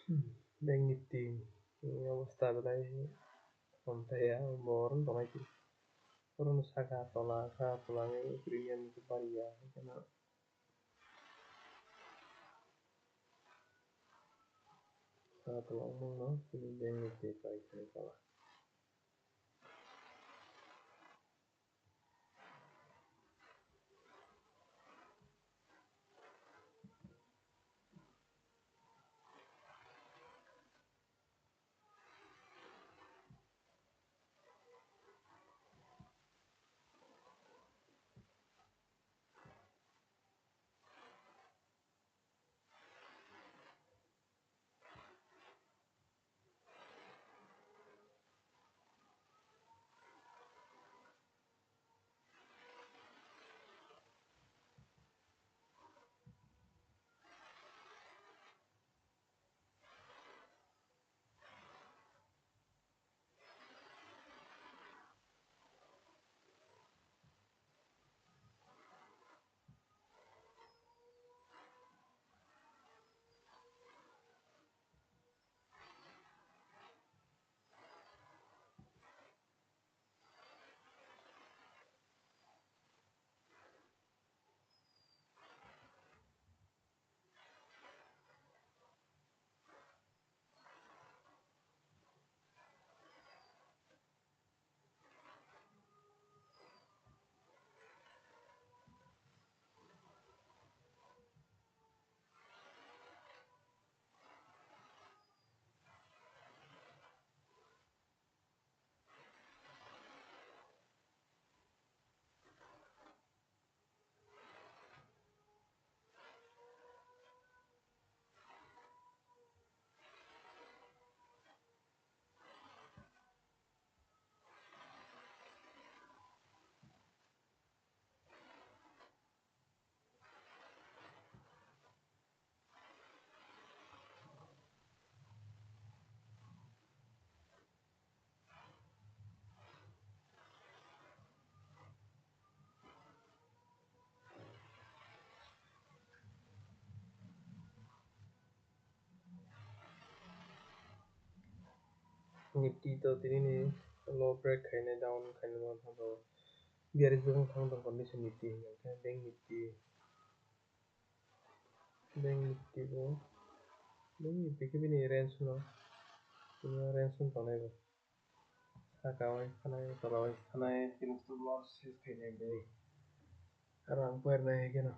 Bank Nifty ini stabilize sampai ya moron tomai turun saka tolangnya premium itu ya karena saka tolang no ini Bank Nifty price ini kalah. Nifty itu ini low break kayaknya down kayaknya mau tahu biar itu tentang kondisi Nifty yang Bank Nifty itu Bank Nifty ini range no ini range pun tahu nih sakawai karena ini tuh loss kayaknya dari orang pernah ya gitu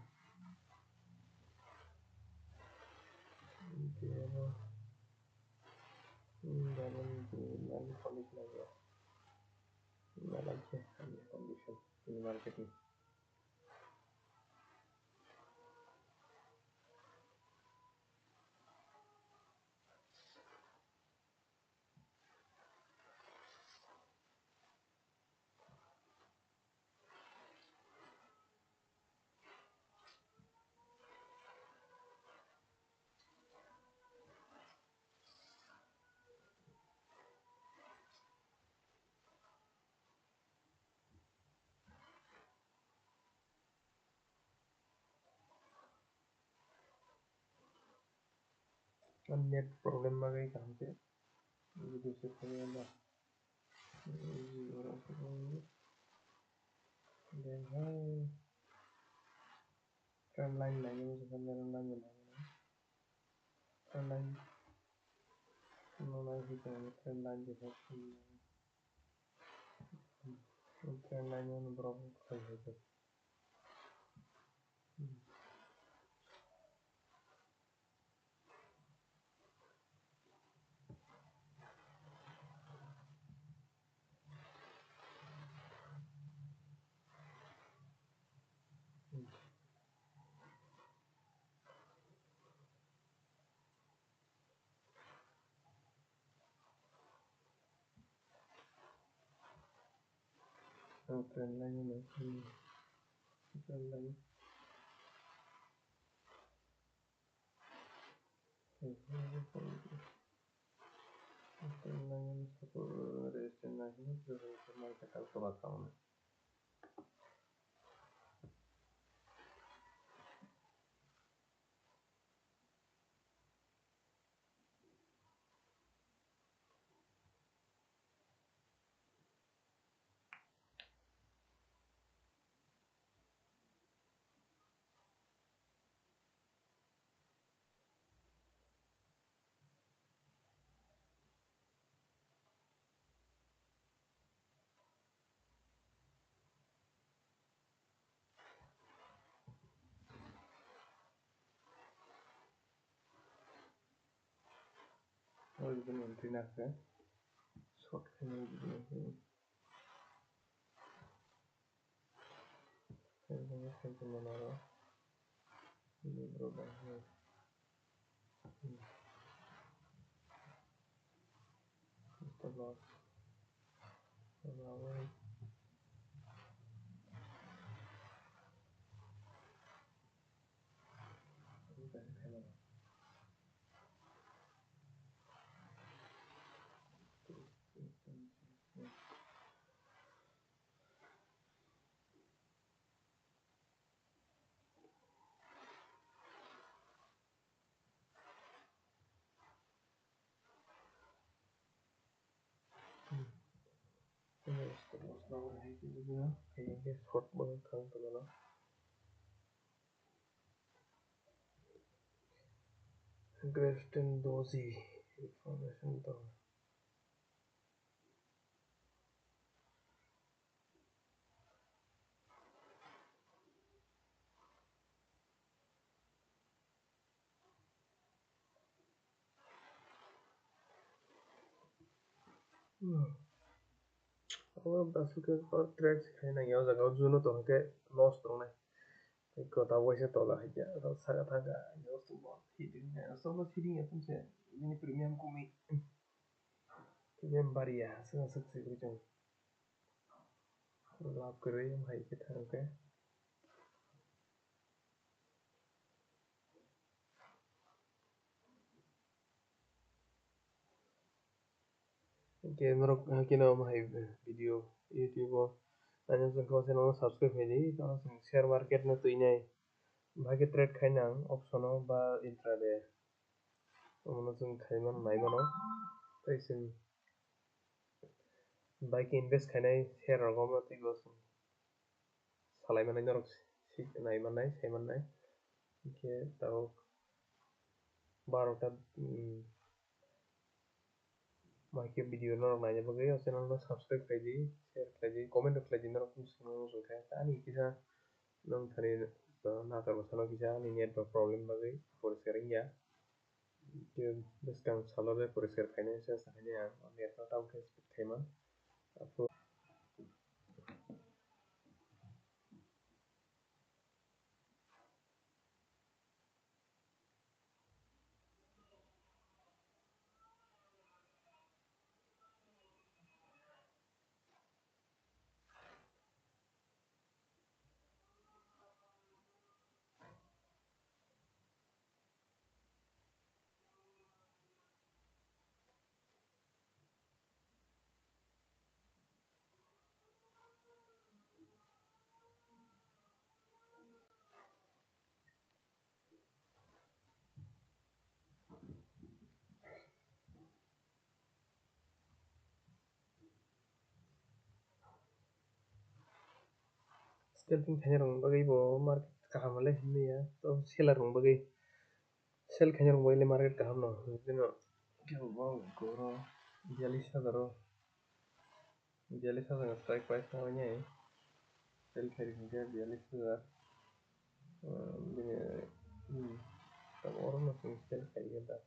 dia dalam kondisi lagi dalam kondisi ini market ini net problem bagai kan sih itu sebenarnya dan trend line lagi sebenarnya trend line mulai kita trend line juga trend line yang berapa kali itu trend line ini trend line trend line satu resistance ini terus market kalkulator pun entry nakke short khaina sampai mana ini berubah stop loss away stop loss now kayaknya short banget kan teman Grafton Dozy information to अब दासुके trade खाना याव जगह जुनो तो के loss तो नहीं एक तो वैसे तो ला है तो सागा थागा याव तो बहुत हिटिंग सब लोग हिटिंग अपन से ini premium kumi premium baria sang सक्से कुछ लाभ कर रही है भाई के थारों के Game rock kino भाई video YouTube anh em có channel subscribe hay đi đó share market nó tùy này भाई के trade खाई ना option हो बा intraday nó जों खाई मन नाई मनो तो इसे भाई के invest खाई नहीं share रखो मत ही बस सालाई मन नहीं रख नाई मन नहीं सही मन नहीं के ताऊ 12টা भाई के video nó नाई जब गए channel nó subscribe खाई दी share खाई दी comment खाई दी ना कुछ nó जों खाई तानी किसा nang thani nakar basano kisa ni net ba problem bagai poriskar ya ke beskang salore poriskar khaine se sakhaine ang net ba tam ke speed khaima scalping khaine rong bagai bo market kaham le himne ya to seller rong bagai sell khaine rong bagai le market kaham no jino ke bo goro 42000 42000 strike price na nya sell khairi ke 42000 ini tam orang no sell khairi ke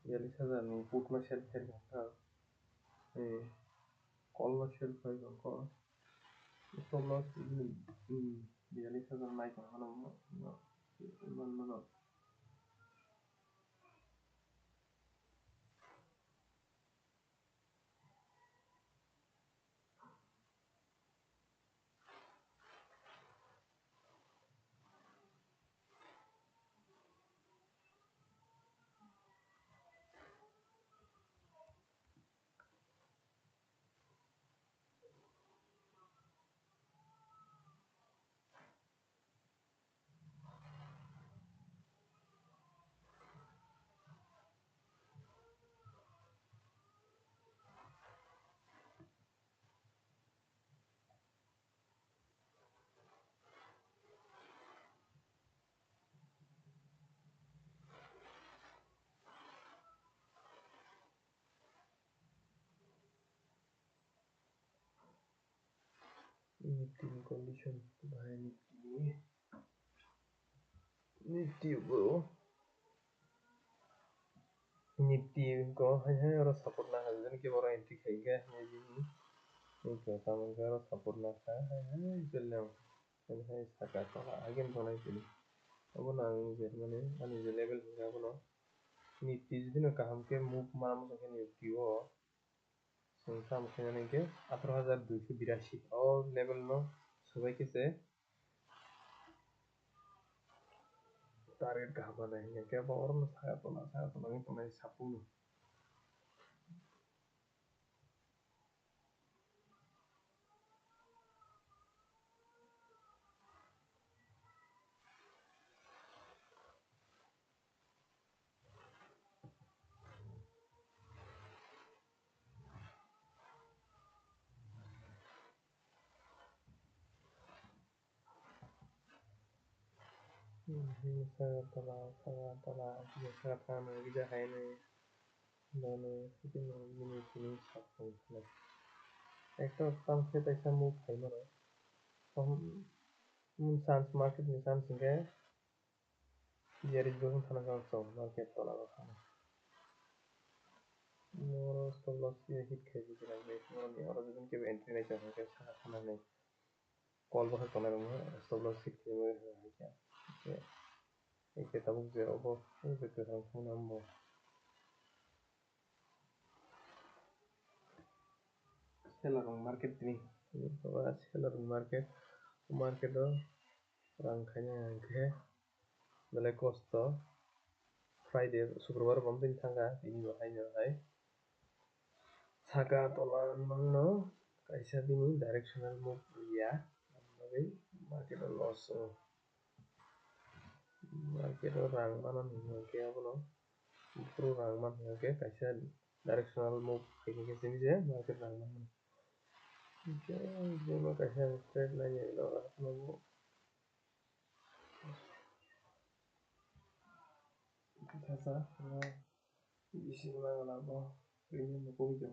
42000 no put ma sell khairi ka call ma sell khairi ka stop loss ini 42000 naik ka no no Nifty condition bahaya Nifty bro Nifty ko hai oro support na hajan ke boro entry khaiga maybe ni ko tamang oro support na kha hai chullam hai saka tola again tonai pili abo na ang je mane ani je level hinga bono Nifty যদি না কাহামকে move মারাম সকে Nifty o সংখ্যা মখানে ke 18282 all level no সবাই কেছে target kahama nahi ke bor no saya tola ni tonai sapu saya tola saya tola gida hai nahi done itu ini sapu একটা পাঁচশো পয়সা move খাই মারো তখন চান্স মার্কেট নি চান্স কে ইয়ারিজ যখন থানা কাছে মার্কেট তলা কথা মোর স্টপ লস হিট খাই দিতে লাগবে মোর নি আর যখন কে এন্ট্রি নাই চান্স কে সারা থানা নাই কল বসে তলা রুম স্টপ লস হিট খাই মরে হয় এই কে তাবুক যে অব এই যে কে থাম নামবো সেলার মার্কেট নি বাবা সেলার মার্কেট রাং খাইনা কে বেলে কষ্ট Friday शुक्रबार बमदिन थांगा बिनि बाहायनोहाय साका तला नंनो kaisa bini directional move ya oमफ्राय market loss market rang manan hingke abono pro rang man hingke kaisa directional move hingke sini je market rang man hingke jema kaisa trade line lo no kasa isi na la bo ini mo ko jo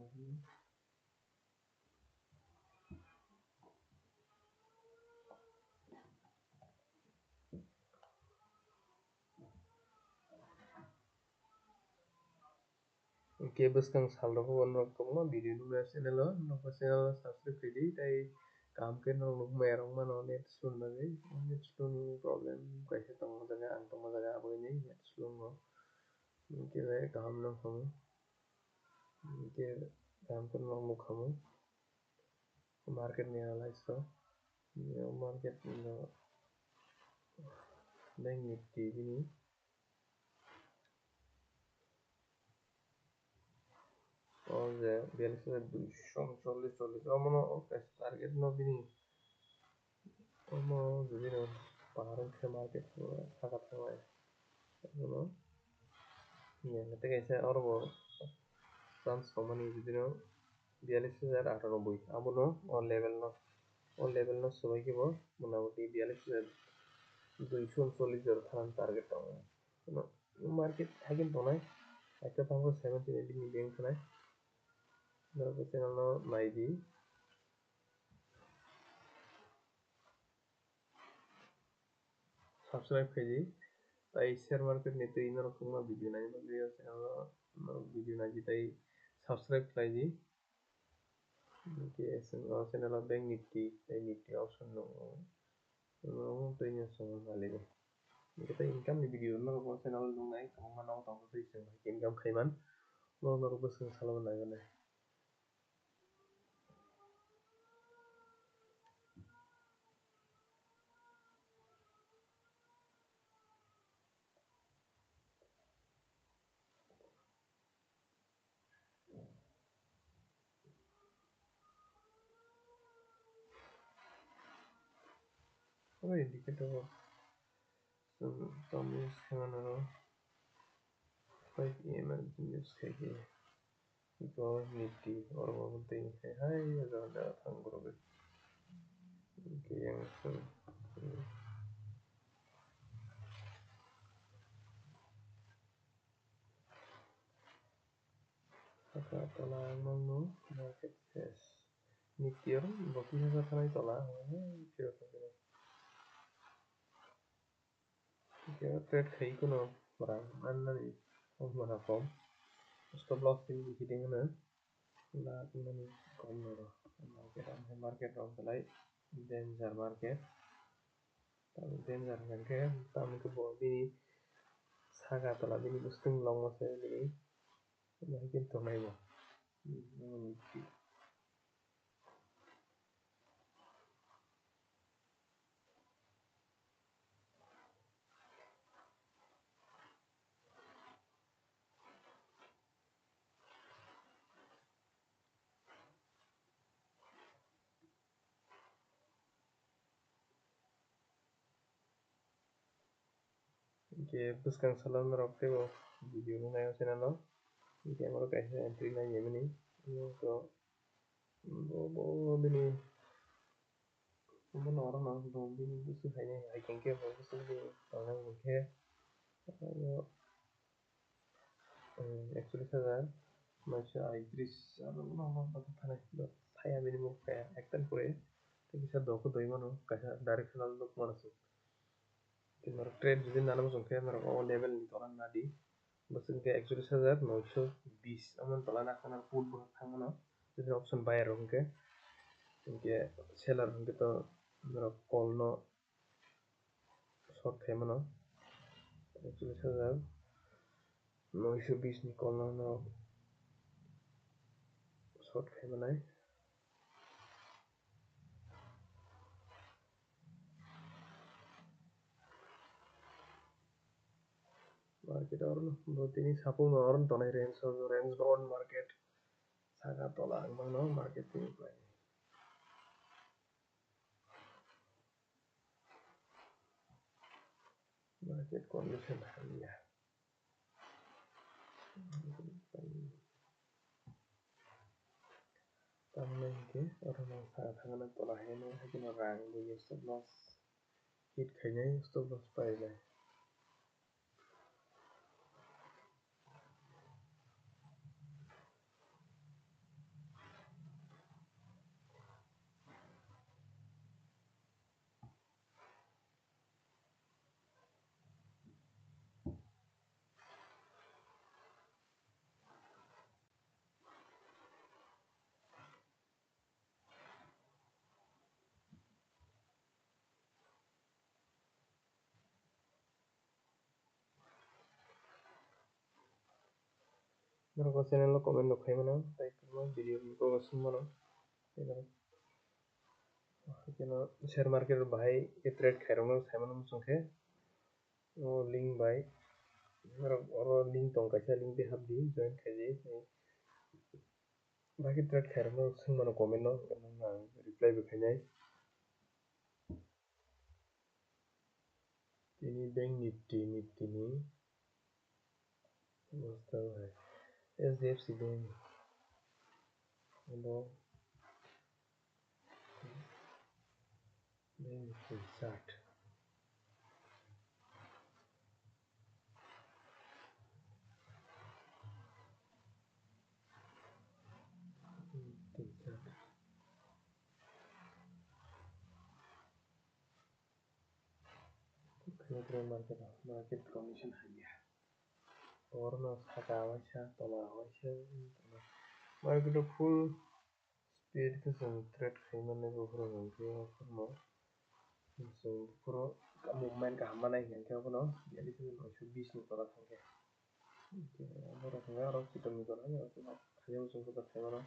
ke buskang salro ko onro ko no video nu channel no channel subscribe kedi tai काम के no look merong mano net slow na gai net slow problem kaisa tong jaga ang tong jaga abo ni net slow no ke काम no kamu ke काम के no mu kamu market ni analyze so market no bank nifty bini o je 4240 omono target no bini omo যদি no paharon ke market ko saka thangai omo nete kaisa orbo chance komani যদি no 42098 abono o level no সবাই ke bo মোটামুটি 42239 থানার target দङ market হাগিন দনাই একটা থামবো 1780 million থানায় তারপর channel নাইদি subscribe খাইদি তাই share market নিতে ইনরকম ভিডিও নাই চ্যানেল ভিডিও নাই তাই সাবস্ক্রাইব খাইদি que চ্যানেল ব্যাংক নিফটি তাই নিফটি অপশন দङ তো ইনি সঙ্গে ভালো kita income ni video no ko channel dung nai ko mana ko ko sei sei income khaiman no ko bus salo na gane ko indicator some news kana no 5 am news khaiki ko nifty or bolte hai ya da thang gro ke yang saka tola no market has nifty or 32000 thanai tola hai trade khai kuno barang annani mana kom stop loss ini hitting na la mani kom no market rom belai danger market tam danger ke tam ke bo bini saga tola bini bustung long mase bini mungkin to mai bo ke buskang salam rok te bo video nu nayo channel no ke amaro kaisa entry na yemini to bo bini mo orang nang do bini busu haine ai kengke bo busu bini tolong ke actually saja masih Idris ano no thane thaya bini mo kaya ektan pure te bisa doko doi mano kaisa directional look mano su timar trade যদি নানাম সংখ্যা আমার ও level নি তলান না দি বস ইনকে 41920 আমন তলান আখানা foot বহ থামনো যদি option buyer হংকে ইনকে সেলার হংকে তো আমরা কল নো শর্ট থামনো 41920 নি কল নো শর্ট থামনাই market or no tini sapung or tonai range bound market saga tola ang no market tini pai market condition ya tamne ke orang no saga thangana tola hene hakino rang bu stop loss hit khainai stop loss pai jai Mereka channel lo comment lo khai mana like lo video ko sum mana kino share market bahai ke trade khai rong khai mana sungkhe o link bai oro link tong kaisa link de hab di join khai ji baki trade khai rong sum mana comment no reply bo khai nai tini bank nifty ni অবস্থা ভাই SDFC bank হলো bank nifty 60 market condition hanya orang saka awasya tola awasya market full speed ke sung trade khaiman ne go pro ke no so pro movement ka hamana ngai ke no jadi se 920 ni tola thangke amara thanga ro kitom ni tola ya khayam sung ko thangana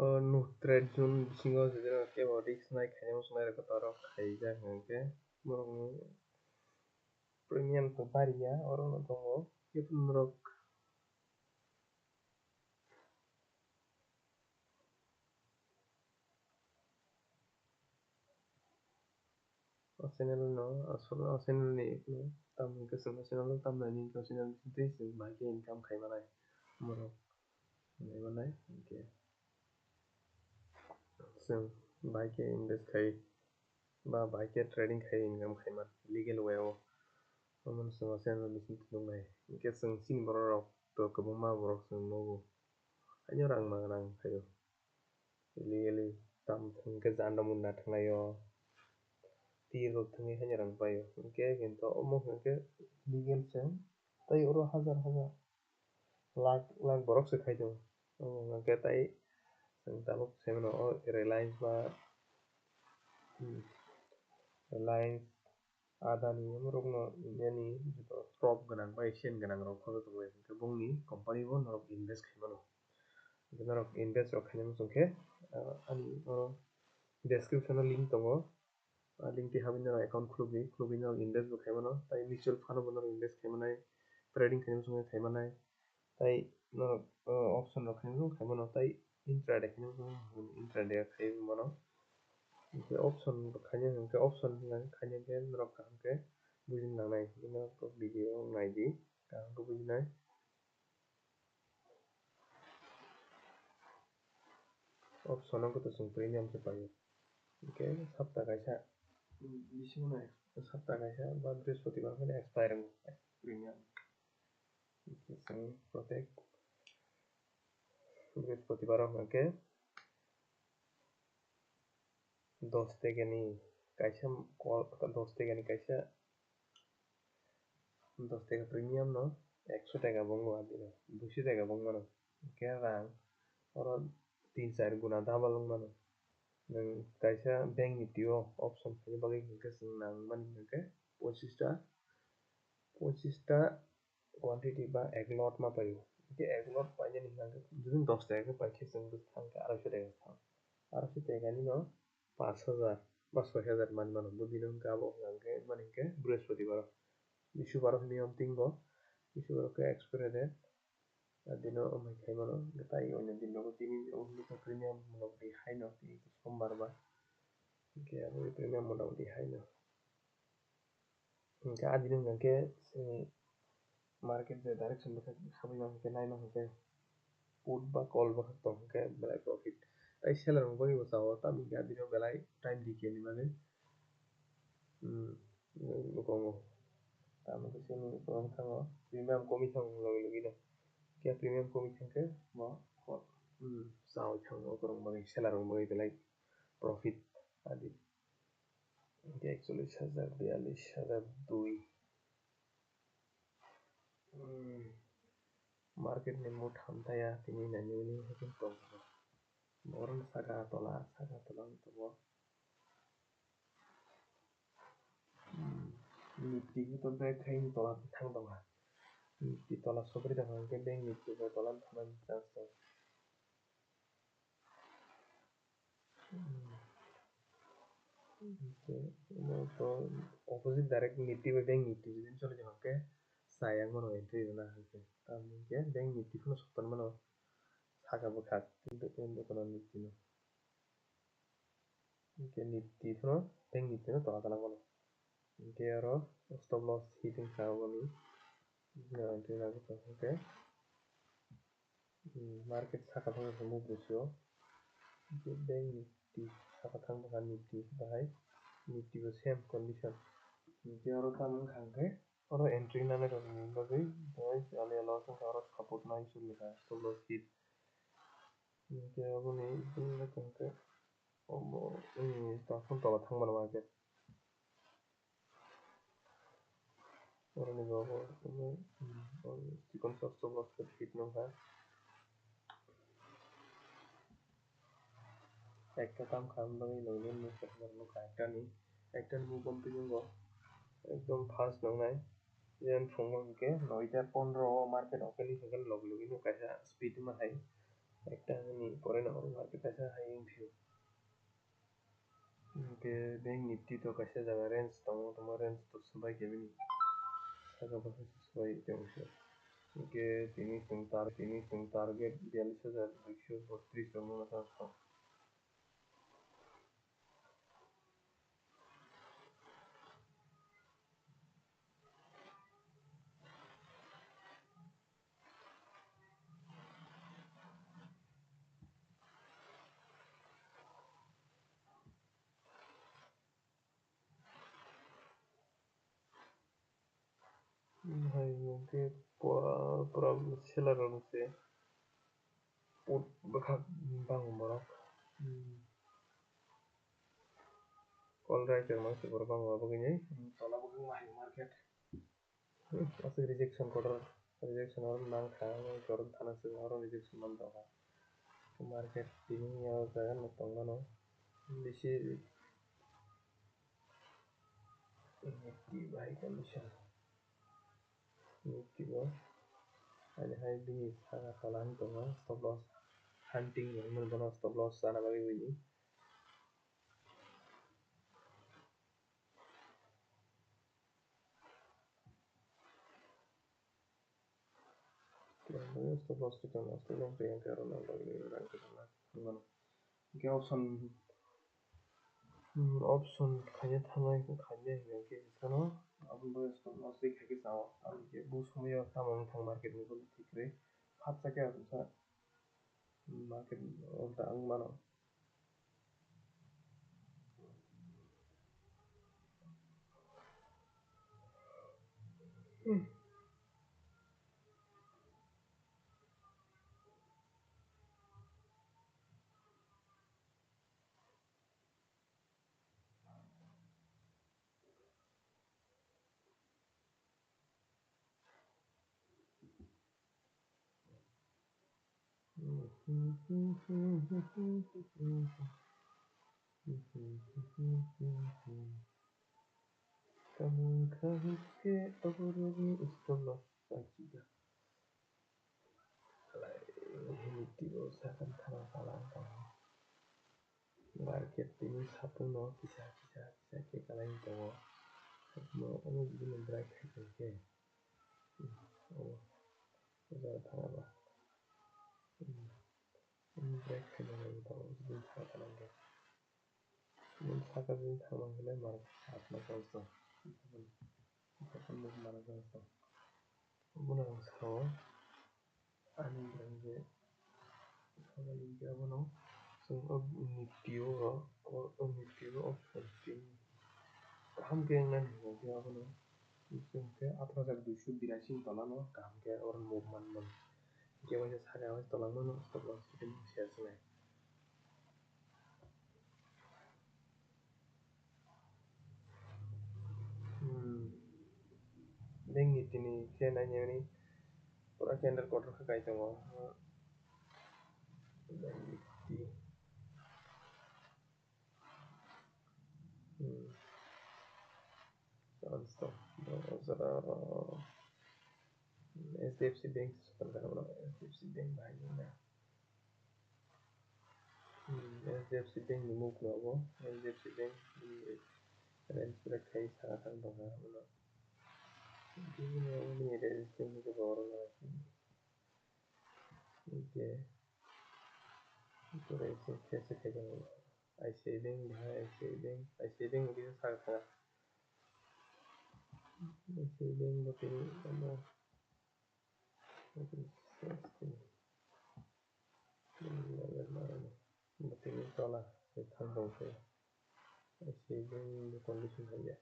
nu trade zone bisingo jero kebo risk nai khaimo sunai rok torok khaijak hingke borokni premium ko bariya oro no tongo kebun rok o channel no asolo o channel ni tam hingke chwng channel no tamnani o channel bisingtwi chwng baike income khaimanai borok naimanai hingke chwng baike invest khai ba baike trading khai income khaiman legal way o amoni chwng o channel bisingtwi nuknai hingke chwng chini borok rok to kwbangma borok chwng nugo haino rang manang khaio illegally tam hingke janda munda thangnaio tir rok thangui haino rang paio hingke kinto omo hingke legal chwng tei oro hazar hazar lakh lakh borokso khaitongo omo hingke tei chwng tabuk saimano o reliance ba reliance adani borokno India ni top gwnang bai chain gwnang rok pono tonglaio hingke bongni company bo norok invest khai mano norok invest rok khainai wngkhe ani oro description o link tongo link ti habui norok account khulugui norok invest bo khai mano tei mutual fund o bo norok invest khaimanai trading khainai wngkhe khaimani tei norok option rok khainai khaimano tei intraday khainai wngkhe intraday khai mano hingke option bo khainai hingke option khainai khe norok kaham khe bujina nangnai bino video o naidi kaham khe bujinai option o goto chwng premium se paio hingke sapta kaisa bisingono sapta kaisa ba brihaspatibar faino expire wngmo premium hingke chwng protek brihaspatibar o hingke 10 taka ni kaisa call 10 taka ni kaisa 10 taka premium no 100 taka bongmo adilo 200 taka bongmano hingke rang oro 3-4 guna double wngmano nwng kaisa bank nifty o option khaina bagui hingke chwng nangmani hingke 25 ta quantity ba 1 lot ma paio hingke 1 lot painani hingke jodi 10 taka khe paikhe chwng bwskango 250 taka 250 taka ni no 5000 ba 6000 manui mano bini hingke abo hingke mani hingke brihaspatibar o bisubaro hinui tingbo bisubaro khe expiry date dino amai khai mano tei onno din bo tini premium motamoti haino sombar ba hingke abo premium motamoti haino hingke aa dino hingka khe chwngni market je direct chwng habui mano hingke naima hingke put ba call bo tong hingke belai profit tei seller rok bagui bo chao tamo hingke aa bino belai time decay ni bagui nukongo tamo hingke chini bokhango premium komoi thangmo logi logi no khe premium komoi thangkhe bo chawai thangmo borok bagui seller rok bagui belai profit adi hingke 41000 42002 market ni mood hamtaya tini nainani haike tongo oro saka tola tongo nifty to break khai tola thang tonga nifty tola sobori tonga hingke bank nifty bo tola no thangmani chance tongo hingke to opposite direct nifty bai bank nifty jodi choli tonga hingke chayang mano entry rwna hingke tamo hingke bank nifty pono soktana mano saka bwkhak bokano nifty no hingke nifty pono bank nifty no tola tola mano hingke oro stop loss hit wngkha aboni entry hingke market saka thangma move ratio hingke bank nifty saka thangma nifty bahai nifty bo same condition hingke oro tamo wngkha hingke oro entry nanai rok ni bagui alia loss wngkha oro support nai chulika stop loss hit hingke aboni bini wngkha hingke omo pono tola thangma no market oro ni bo chikon stop loss hit wngkha ekta tam khamna bagui nongmung nukha ektani move continue bo ekdom fast nangnai yen phungo hingke 9 ta 15 o market opening hingke logi logi no kaisa speed wngma hai একটা ni pore na market kaisa high view ke bank nifty to kaisa jaga range tongo toma range to sabai kebini saka basa sabai tengso ke tini sung target 42,232 tong mona sa hai ke pura seller se put bakhak bang borok call writer mas bor bang bagini tola buging mai market asik rejection or nang kha kor thana se or rejection man doga market tini ya jaga no tongmano beshi nifty high condition nifty bo ani hai bini saka kalang tongo stop loss hunting mon bono stop loss sana bagi bini stop loss return stop loss yang karo na bagi rang kana ngano ke option khanya thanai ko khanya ke sano abun bo stop loss ri khaki sao ami ke bu somoyo tamong thang market ni bol tikre phat chake sa market ulta ang mano tamong khang ke aburugi stop loss sakiga nifty bo sakan thana kalang tongo market tini sapuno kisa ke kalang tongo no ono bini break khai ke oh jaga thana ba break khai na tongo bini saka kalang ke bini saka bini thama hile market atma changso sakan move mana changso buna sao ani range sabai ke abono sung nifty option tin kaham ke nan ke abono sung ke 18,282 tolano kaham ke orang move man ke wajah saga wajah tolang mano stop loss itu share senai bank nifty ni ke nanya ni pura candle quarter ka kai tongo bank nifty stop zara SDFC Bank sebentar bro SDFC Bank bahaya na SDFC Bank ni move na bo SDFC Bank ni range break kai sa kan banga bro ini resistance ke bawah na oke itu resistance कैसे खेलेंगे ICICI Bank है ICICI Bank bisa saga ICICI Bank betul kamu betul betul salah itu dong saya ICICI Bank condition है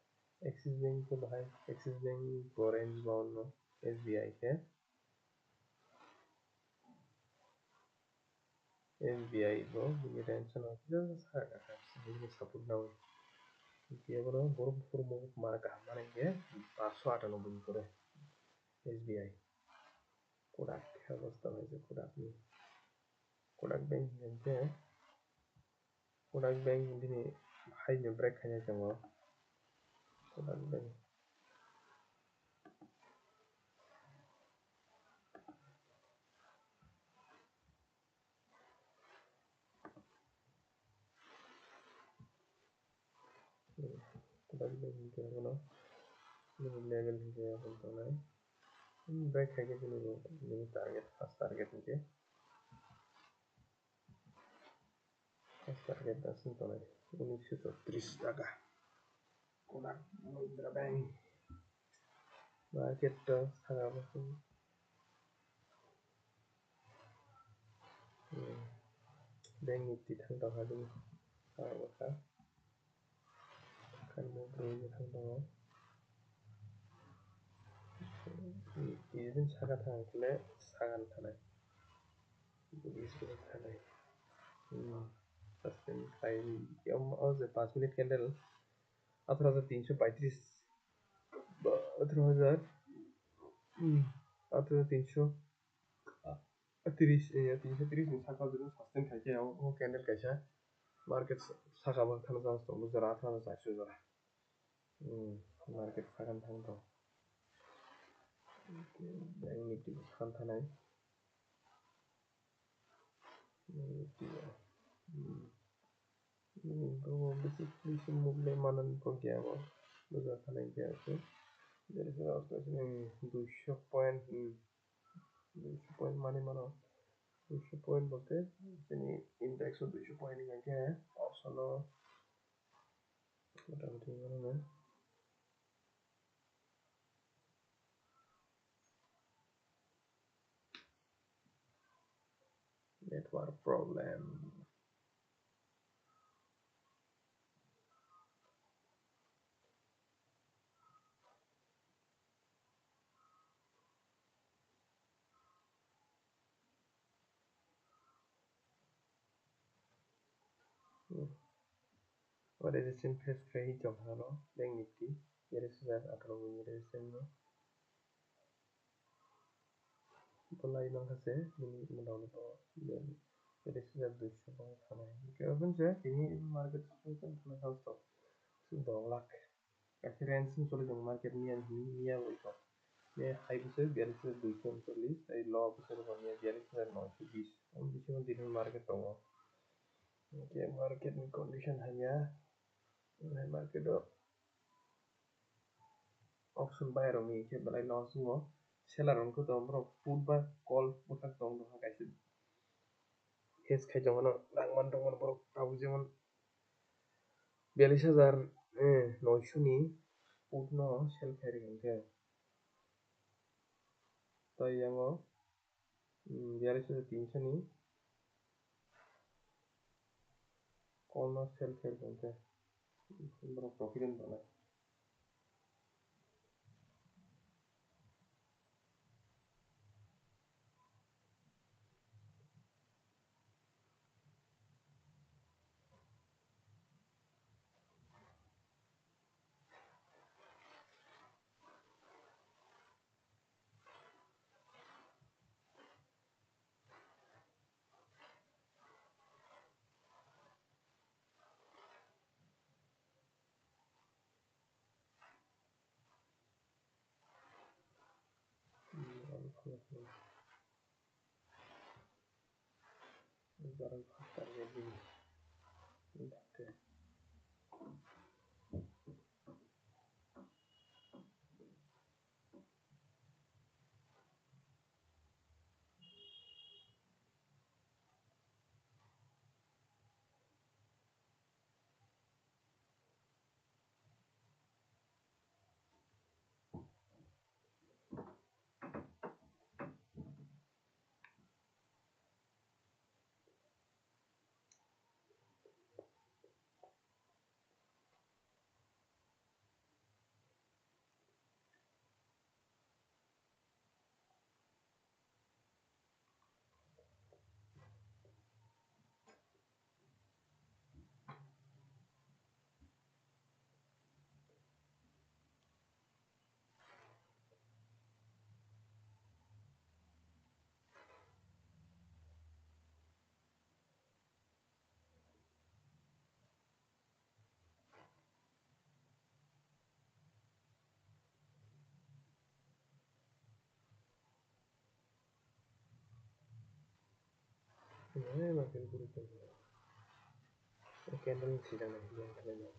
Axis Bank तो भाई Axis Bank orange bound no SBI है SBI bro ini tension हो jadi saga ini support ना हो केवल बरफपुर मुख मारा कहामाने के 598 করে SBI কোডাক অবস্থা হয়েছে কোডাক ব্যাংক জানতে কোডাক ব্যাংক দিনে হাইনে ব্রেক খাইছে চাঙ্গো Kotak bank level hingga bentuknya break kayak gini loh, ini target pas target hingga pas target dasar tuh ini sudah 30 টাকা kurang berapa ini market sangat bagus bank nifty थांदों हादों sangat kan mau beli थांदों 이젠 차가 타길래 사간 타네 이스로 타네 sustain खाई अझ 5 minute candle 18,335 18,000 18,330 330 साकाजों sustain खाइके हो candle कैसा market साकाबा थानो चान्स दं बुझरा 18,400 जरा मार्केट साकान थानो दं बैंक निफ्टी साकान थानाय तो बेसिकली मुगले मानन को क्या वो बुझा थानाय क्या है जैसे आपको 200 पॉइंट माने मानो 200 पॉइंट बोलते यानी इंडेक्स 200 पॉइंट का क्या है ऑप्शन मोटामोटी मानो नेटवर्क प्रॉब्लम और रेजिस्टेंस फेस कहीं चौथा लो बैंक निफ्टी ये रेजिस्टेंस 18 में रेजिस्टेंस लो Mulai माखासे उनाव रेजिस्टेंस 200 बाव थानाय क्या बुंसे ini market थानाय हाउस दं 2 लाख गासै रेंज चले दं मार्केट निया बोलतो बे हाई बोसोर 4239 ay लो बोसोर बनिया 42,920 हम बिसिम दिन मार्केट दङ के मार्केट नि कंडीशन हाया मार्केट ऑप्शन बाहेराव नि के बलाय लॉस दङ सेलार उनको दं ब्रो पुट बा कॉल बोथाक दं दं गाइस हेज खाय दङ न रांमान दङ ब्रो आउजेमन 42,900 नि पुट न सेल खाय गंते तो यांगो 42,300 नि कॉल न सेल खाय गंते ब्रो प्रॉफिट न jarang faktor jadi okay ini makin buruk candle sidang lagi yang kalian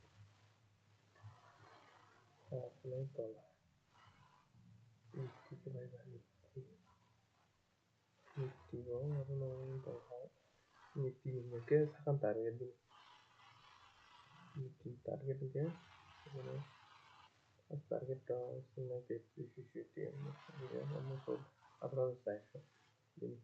Apply dollar. Nifty ke bhai Nifty. Nifty ko apply dollar. Nifty ke second target din. Nifty target ke first target sinna ke 350 ya almost approx 400 din.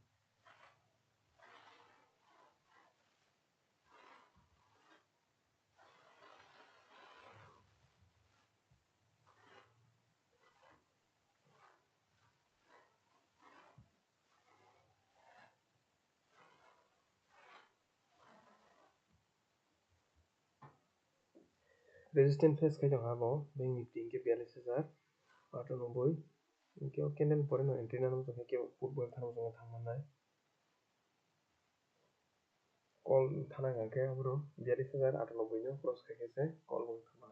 Resistance phase ke jagah bo bank Nifty ke 42,890 इनके candle परे no entry नाम तो है कि football थाना जोंगा थांगमोननाय कल थाना गांके bro 42,890 no cross खायखेसे कल बो थांगमोन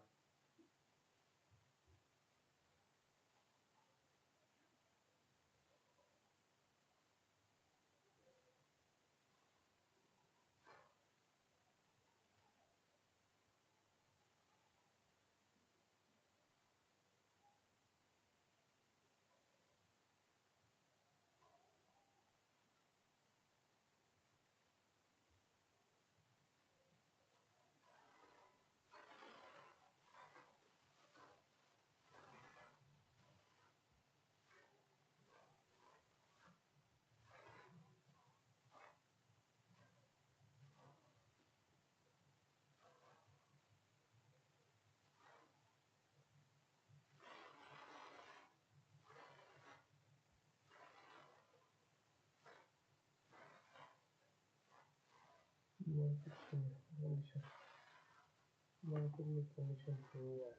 market condition here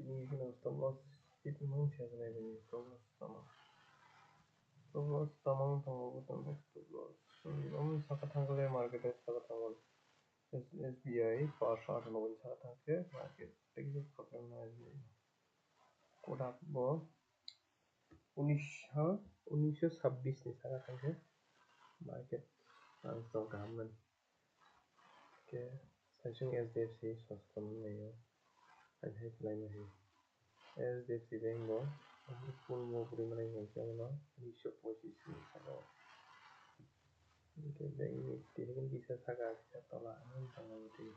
ini stop loss itu mau siapa nih stop loss tamang tamang stop loss saka thangale market saka thangon SBI 598 saka thangke market exit problem na SBI Kodak bo 1926 ni saka thangke market langsung gahaman ke Samsung SDFC sostom nayo hai play nahi SDFC bank bo full mo purimanai ngomse no 1925 ni saka ke bank Nifty kan bisa saka tola ang tangamati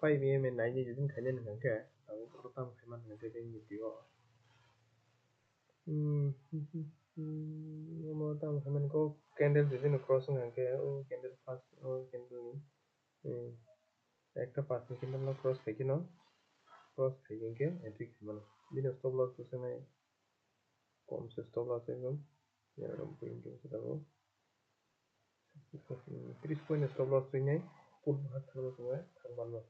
Five AM and 9 judin khainen ngangke aku pertama khaman ngangke bank Nifty ko mo tam khaman ko candle judin cross ngangke candle fast candle ni একটা পাঁচ candle cross খাইকে ন cross খাইকে entry খাইমান দিন stop loss আছে নাই কম say stop loss একদম এরকম পয়েন্ট আছে দাও 30 পয়েন্ট স্টপ লস তুই নাই পুট ভাগ থাকলো তোমার থাকবার না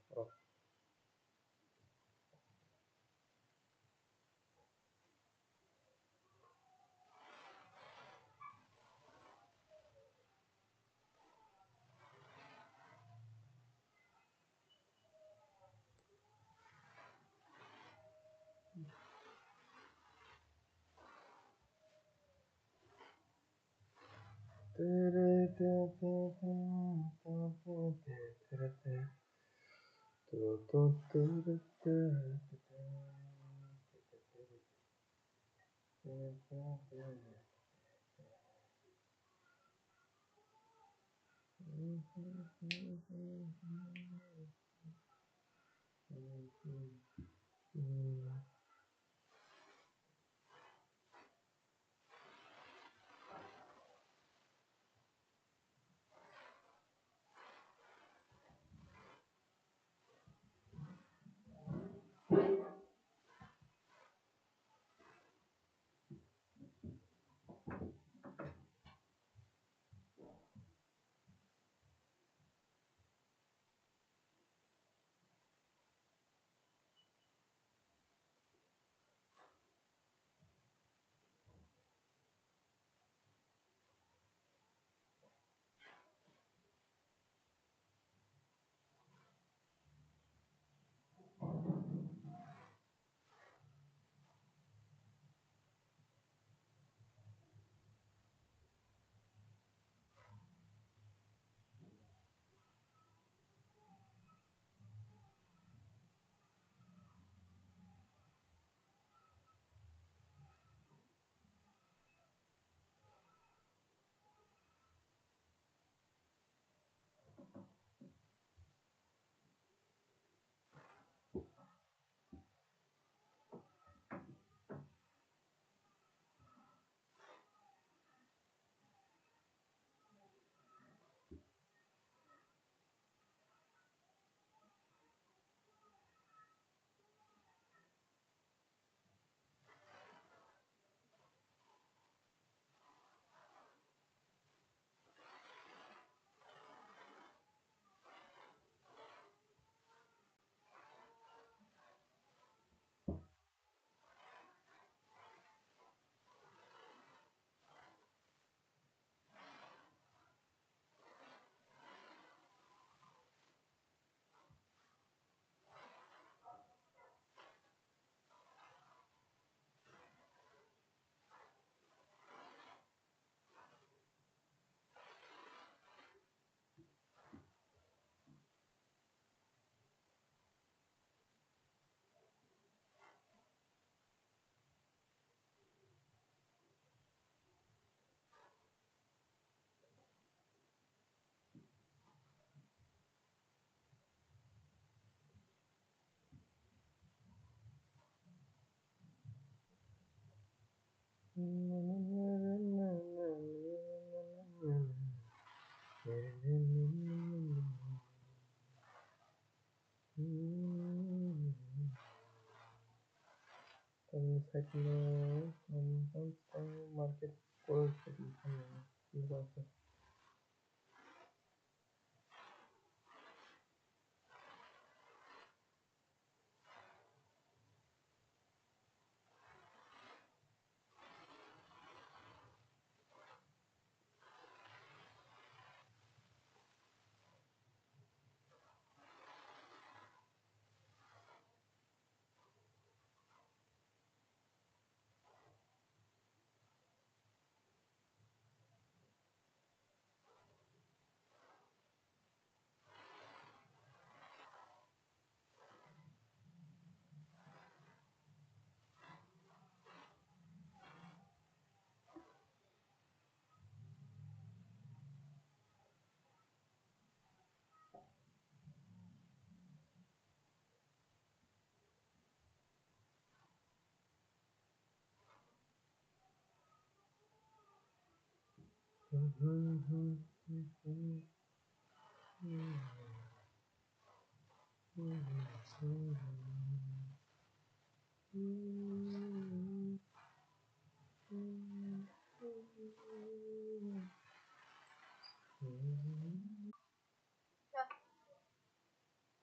market closed at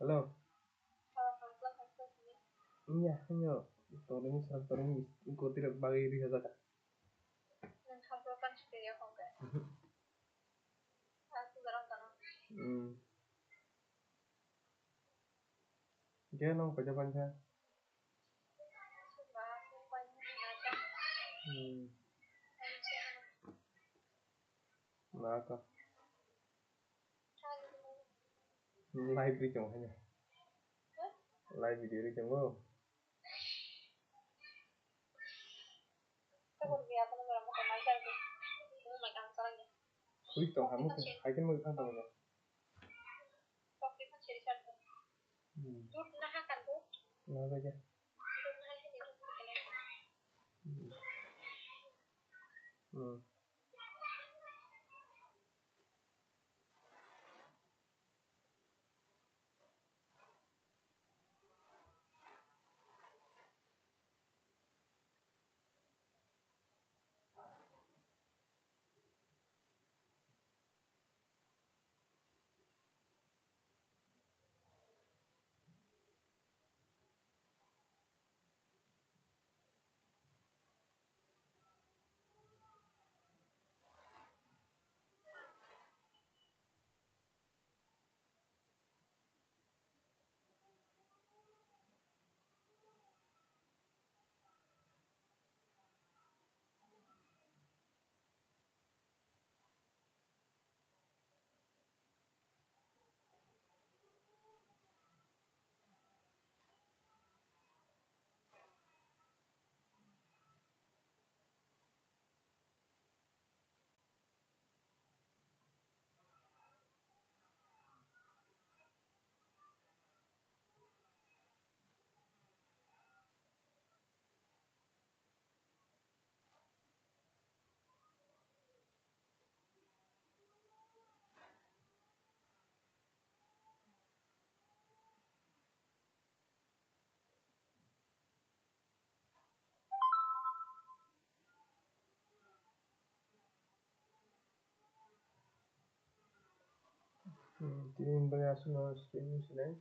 Halo. Iya, hanya storing storing ikuti bagi diri saja. Dia nong baca baca. Nah, ka live đi chồng hanya live video đi chồng không? Wih, chồng hàm cái hai cái mực ăn tao rồi. Nói vậy chứ. Tienen varias unos streams, ¿no?